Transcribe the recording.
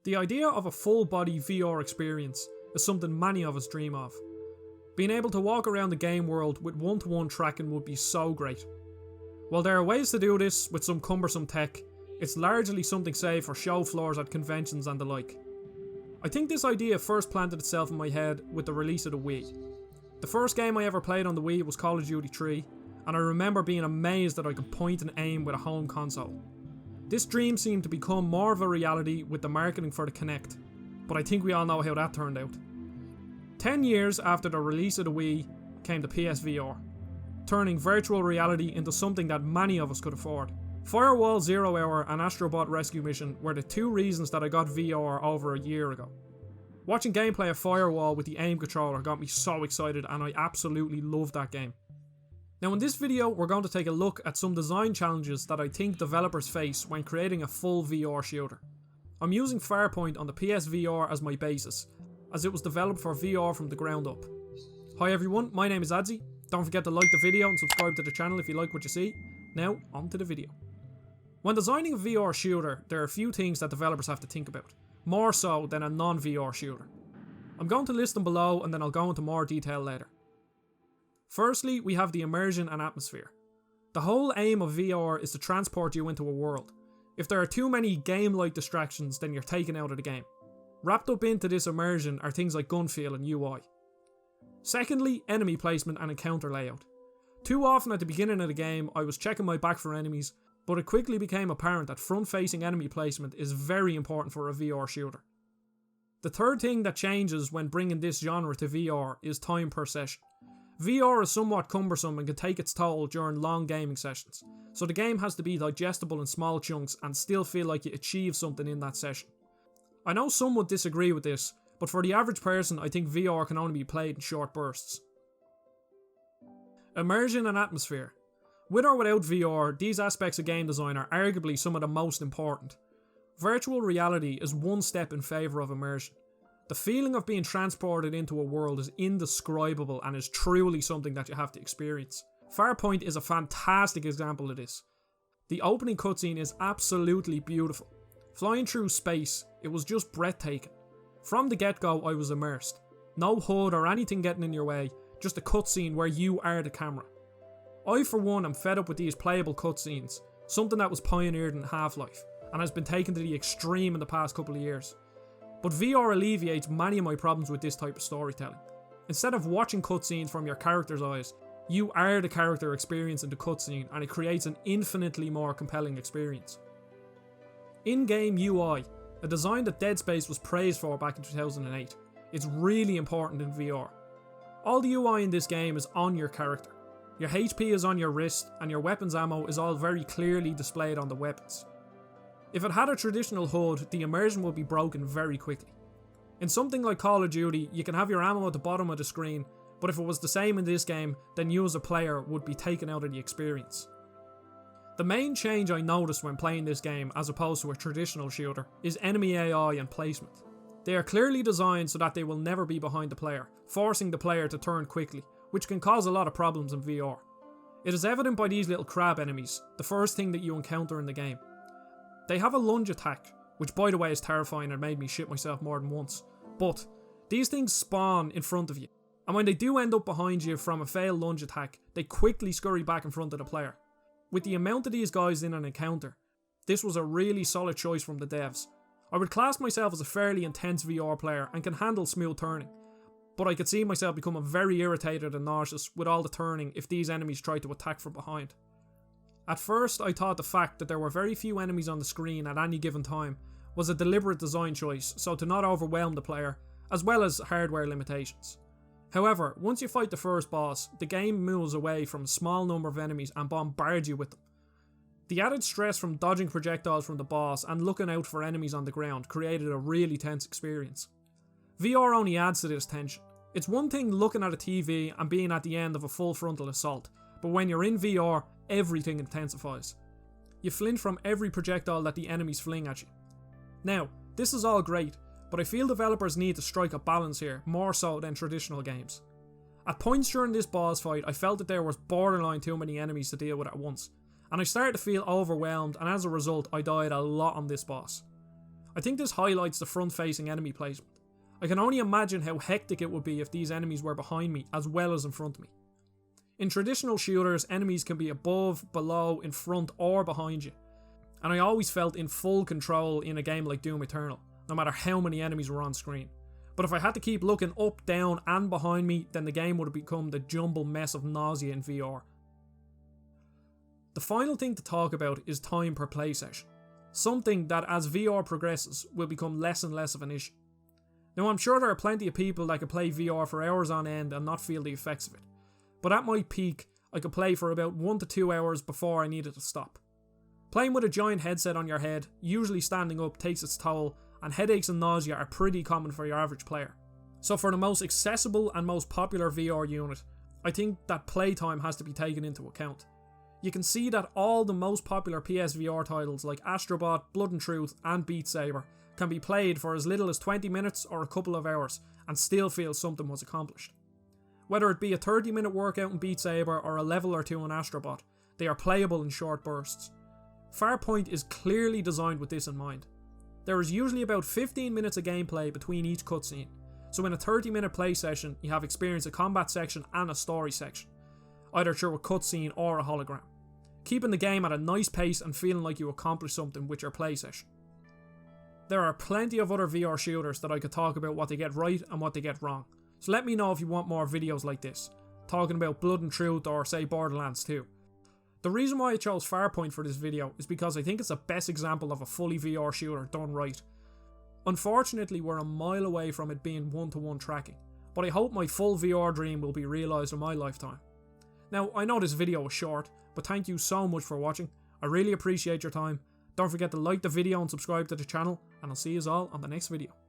The idea of a full-body VR experience is something many of us dream of. Being able to walk around the game world with one-to-one tracking would be so great. While there are ways to do this with some cumbersome tech, it's largely something saved for show floors at conventions and the like. I think this idea first planted itself in my head with the release of the Wii. The first game I ever played on the Wii was Call of Duty 3, and I remember being amazed that I could point and aim with a home console. This dream seemed to become more of a reality with the marketing for the Kinect, but I think we all know how that turned out. 10 years after the release of the Wii came the PSVR, turning virtual reality into something that many of us could afford. Firewall 0 Hour and Astrobot Rescue Mission were the two reasons that I got VR over a year ago. Watching gameplay of Firewall with the aim controller got me so excited, and I absolutely loved that game. Now in this video we're going to take a look at some design challenges that I think developers face when creating a full VR shooter. I'm using Farpoint on the PSVR as my basis, as it was developed for VR from the ground up. Hi everyone, my name is Adzi. Don't forget to like the video and subscribe to the channel if you like what you see. Now, on to the video. When designing a VR shooter, there are a few things that developers have to think about, more so than a non-VR shooter. I'm going to list them below and then I'll go into more detail later. Firstly, we have the Immersion and Atmosphere. The whole aim of VR is to transport you into a world. If there are too many game-like distractions, then you're taken out of the game. Wrapped up into this immersion are things like gun feel and UI. Secondly, enemy placement and encounter layout. Too often at the beginning of the game, I was checking my back for enemies, but it quickly became apparent that front-facing enemy placement is very important for a VR shooter. The third thing that changes when bringing this genre to VR is time per session. VR is somewhat cumbersome and can take its toll during long gaming sessions, so the game has to be digestible in small chunks and still feel like you achieved something in that session. I know some would disagree with this, but for the average person I think VR can only be played in short bursts. Immersion and Atmosphere. With or without VR, these aspects of game design are arguably some of the most important. Virtual reality is one step in favour of immersion. The feeling of being transported into a world is indescribable and is truly something that you have to experience. Farpoint is a fantastic example of this. The opening cutscene is absolutely beautiful. Flying through space, it was just breathtaking. From the get-go I was immersed. No HUD or anything getting in your way, just a cutscene where you are the camera. I for one am fed up with these playable cutscenes, something that was pioneered in Half-Life, and has been taken to the extreme in the past couple of years. But VR alleviates many of my problems with this type of storytelling. Instead of watching cutscenes from your character's eyes, you are the character experiencing the cutscene, and it creates an infinitely more compelling experience. In-game UI, a design that Dead Space was praised for back in 2008. It's really important in VR. All the UI in this game is on your character. Your HP is on your wrist, and your weapons ammo is all very clearly displayed on the weapons. If it had a traditional HUD, the immersion would be broken very quickly. In something like Call of Duty, you can have your ammo at the bottom of the screen, but if it was the same in this game, then you as a player would be taken out of the experience. The main change I noticed when playing this game, as opposed to a traditional shooter, is enemy AI and placement. They are clearly designed so that they will never be behind the player, forcing the player to turn quickly, which can cause a lot of problems in VR. It is evident by these little crab enemies, the first thing that you encounter in the game. They have a lunge attack, which by the way is terrifying and made me shit myself more than once, but these things spawn in front of you, and when they do end up behind you from a failed lunge attack, they quickly scurry back in front of the player. With the amount of these guys in an encounter, this was a really solid choice from the devs. I would class myself as a fairly intense VR player and can handle smooth turning, but I could see myself becoming very irritated and nauseous with all the turning if these enemies tried to attack from behind. At first I thought the fact that there were very few enemies on the screen at any given time was a deliberate design choice so to not overwhelm the player, as well as hardware limitations. However, once you fight the first boss, the game moves away from a small number of enemies and bombards you with them. The added stress from dodging projectiles from the boss and looking out for enemies on the ground created a really tense experience. VR only adds to this tension. It's one thing looking at a TV and being at the end of a full frontal assault, but when you're in VR, everything intensifies. You flinch from every projectile that the enemies fling at you. Now, this is all great, but I feel developers need to strike a balance here, more so than traditional games. At points during this boss fight, I felt that there was borderline too many enemies to deal with at once, and I started to feel overwhelmed, and as a result I died a lot on this boss. I think this highlights the front-facing enemy placement. I can only imagine how hectic it would be if these enemies were behind me as well as in front of me. In traditional shooters, enemies can be above, below, in front or behind you, and I always felt in full control in a game like Doom Eternal, no matter how many enemies were on screen. But if I had to keep looking up, down and behind me, then the game would have become the jumbled mess of nausea in VR. The final thing to talk about is time per play session, something that as VR progresses will become less and less of an issue. Now I'm sure there are plenty of people that could play VR for hours on end and not feel the effects of it, but at my peak I could play for about 1 to 2 hours before I needed to stop. Playing with a giant headset on your head, usually standing up, takes its toll, and headaches and nausea are pretty common for your average player. So for the most accessible and most popular VR unit, I think that playtime has to be taken into account. You can see that all the most popular PSVR titles like Astrobot, Blood and Truth and Beat Saber can be played for as little as 20 minutes or a couple of hours and still feel something was accomplished. Whether it be a 30-minute workout in Beat Saber or a level or two in Astrobot, they are playable in short bursts. Farpoint is clearly designed with this in mind. There is usually about 15 minutes of gameplay between each cutscene, so in a 30-minute play session you have experienced a combat section and a story section, either through a cutscene or a hologram, keeping the game at a nice pace and feeling like you accomplished something with your play session. There are plenty of other VR shooters that I could talk about what they get right and what they get wrong, so let me know if you want more videos like this, talking about Blood and Truth or say Borderlands 2. The reason why I chose Farpoint for this video is because I think it's the best example of a fully VR shooter done right. Unfortunately, we're a mile away from it being one-to-one tracking, but I hope my full VR dream will be realised in my lifetime. Now, I know this video was short, but thank you so much for watching. I really appreciate your time. Don't forget to like the video and subscribe to the channel, and I'll see you all on the next video.